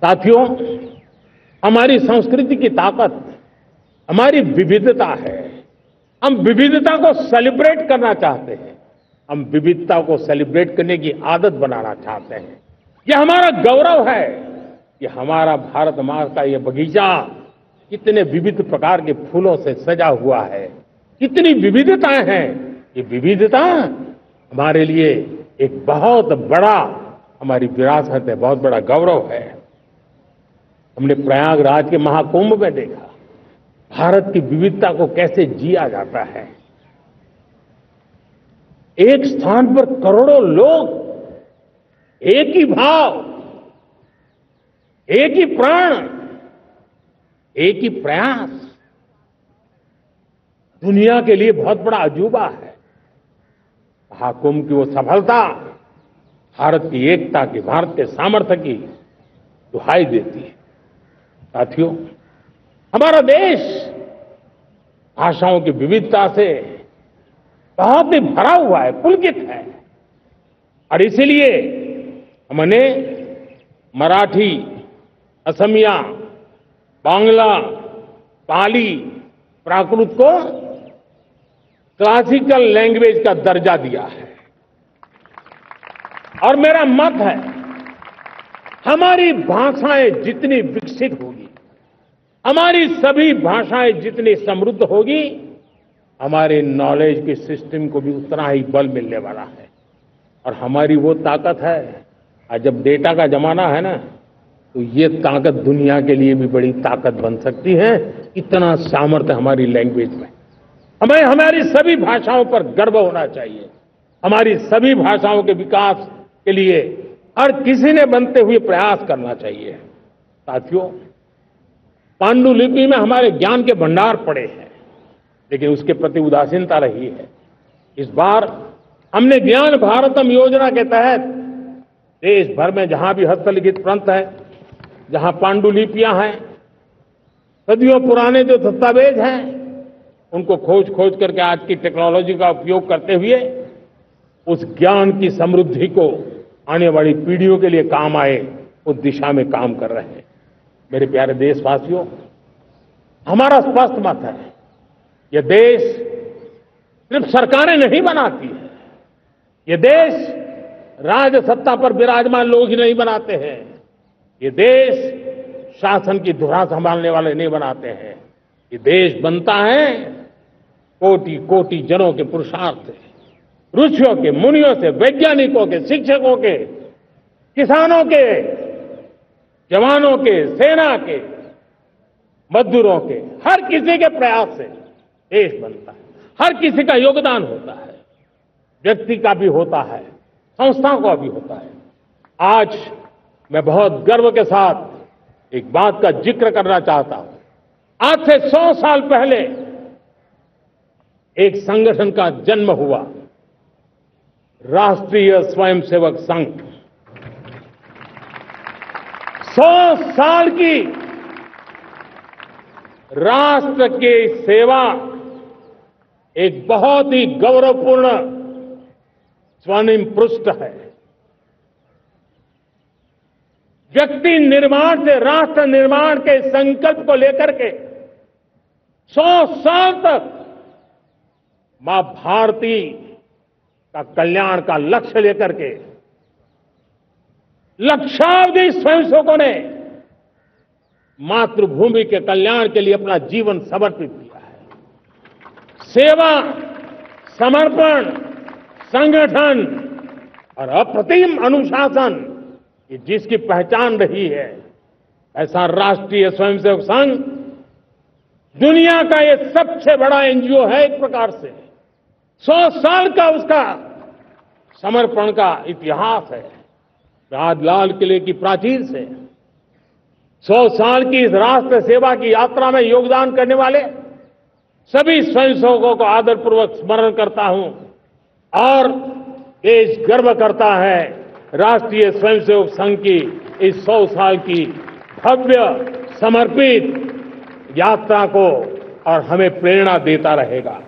साथियों, हमारी संस्कृति की ताकत हमारी विविधता है। हम विविधता को सेलिब्रेट करना चाहते हैं। हम विविधता को सेलिब्रेट करने की आदत बनाना चाहते हैं। यह हमारा गौरव है कि हमारा भारत माँ का ये बगीचा कितने विविध प्रकार के फूलों से सजा हुआ है, कितनी विविधताएं हैं। ये विविधता हमारे लिए एक बहुत बड़ा हमारी विरासत है, बहुत बड़ा गौरव है। हमने प्रयागराज के महाकुंभ में देखा भारत की विविधता को कैसे जिया जाता है। एक स्थान पर करोड़ों लोग, एक ही भाव, एक ही प्राण, एक ही प्रयास, दुनिया के लिए बहुत बड़ा अजूबा है। महाकुंभ की वो सफलता भारत की एकता की, भारत के सामर्थ्य की दुहाई देती है। साथियों, हमारा देश भाषाओं की विविधता से बहुत ही भरा हुआ है, पुलकित है। और इसीलिए हमने मराठी, असमिया, बांग्ला, पाली, प्राकृत को क्लासिकल लैंग्वेज का दर्जा दिया है। और मेरा मत है, हमारी भाषाएं जितनी विकसित होगी, हमारी सभी भाषाएं जितनी समृद्ध होगी, हमारे नॉलेज के सिस्टम को भी उतना ही बल मिलने वाला है। और हमारी वो ताकत है, आज जब डेटा का जमाना है ना, तो ये ताकत दुनिया के लिए भी बड़ी ताकत बन सकती है। इतना सामर्थ्य हमारी लैंग्वेज में। हमें हमारी सभी भाषाओं पर गर्व होना चाहिए। हमारी सभी भाषाओं के विकास के लिए हर किसी ने बनते हुए प्रयास करना चाहिए। साथियों, पांडुलिपि में हमारे ज्ञान के भंडार पड़े हैं, लेकिन उसके प्रति उदासीनता रही है। इस बार हमने ज्ञान भारतम योजना के तहत देश भर में जहां भी हस्तलिखित ग्रंथ है, जहां पांडुलिपियां हैं, सदियों पुराने जो दस्तावेज हैं, उनको खोज खोज करके आज की टेक्नोलॉजी का उपयोग करते हुए उस ज्ञान की समृद्धि को आने वाली पीढ़ियों के लिए काम आए, उस दिशा में काम कर रहे हैं। मेरे प्यारे देशवासियों, हमारा स्पष्ट मत है, यह देश सिर्फ सरकारें नहीं बनाती है, यह देश राजसत्ता पर विराजमान लोग ही नहीं बनाते हैं, ये देश शासन की धुरा संभालने वाले नहीं बनाते हैं। ये देश बनता है कोटि कोटि जनों के पुरुषार्थ से, ऋषियों के, मुनियों से, वैज्ञानिकों के, शिक्षकों के, किसानों के, जवानों के, सेना के, मजदूरों के, हर किसी के प्रयास से देश बनता है। हर किसी का योगदान होता है, व्यक्ति का भी होता है, संस्था का भी होता है। आज मैं बहुत गर्व के साथ एक बात का जिक्र करना चाहता हूं। आज से 100 साल पहले एक संगठन का जन्म हुआ, राष्ट्रीय स्वयंसेवक संघ। 100 साल की राष्ट्र की सेवा एक बहुत ही गौरवपूर्ण स्वर्णिम पृष्ठ है। व्यक्ति निर्माण से राष्ट्र निर्माण के संकल्प को लेकर के 100 साल तक मां भारती का कल्याण का लक्ष्य लेकर के लक्षावधि स्वयंसेवकों ने मातृभूमि के कल्याण के लिए अपना जीवन समर्पित किया है। सेवा, समर्पण, संगठन और अप्रतिम अनुशासन, ये जिसकी पहचान रही है, ऐसा राष्ट्रीय स्वयंसेवक संघ दुनिया का ये सबसे बड़ा एनजीओ है। एक प्रकार से 100 साल का उसका समर्पण का इतिहास है। आज लाल किले की प्राचीर से 100 साल की इस राष्ट्र सेवा की यात्रा में योगदान करने वाले सभी स्वयंसेवकों को आदरपूर्वक स्मरण करता हूं और देश गर्व करता है राष्ट्रीय स्वयंसेवक संघ की इस 100 साल की भव्य समर्पित यात्रा को, और हमें प्रेरणा देता रहेगा।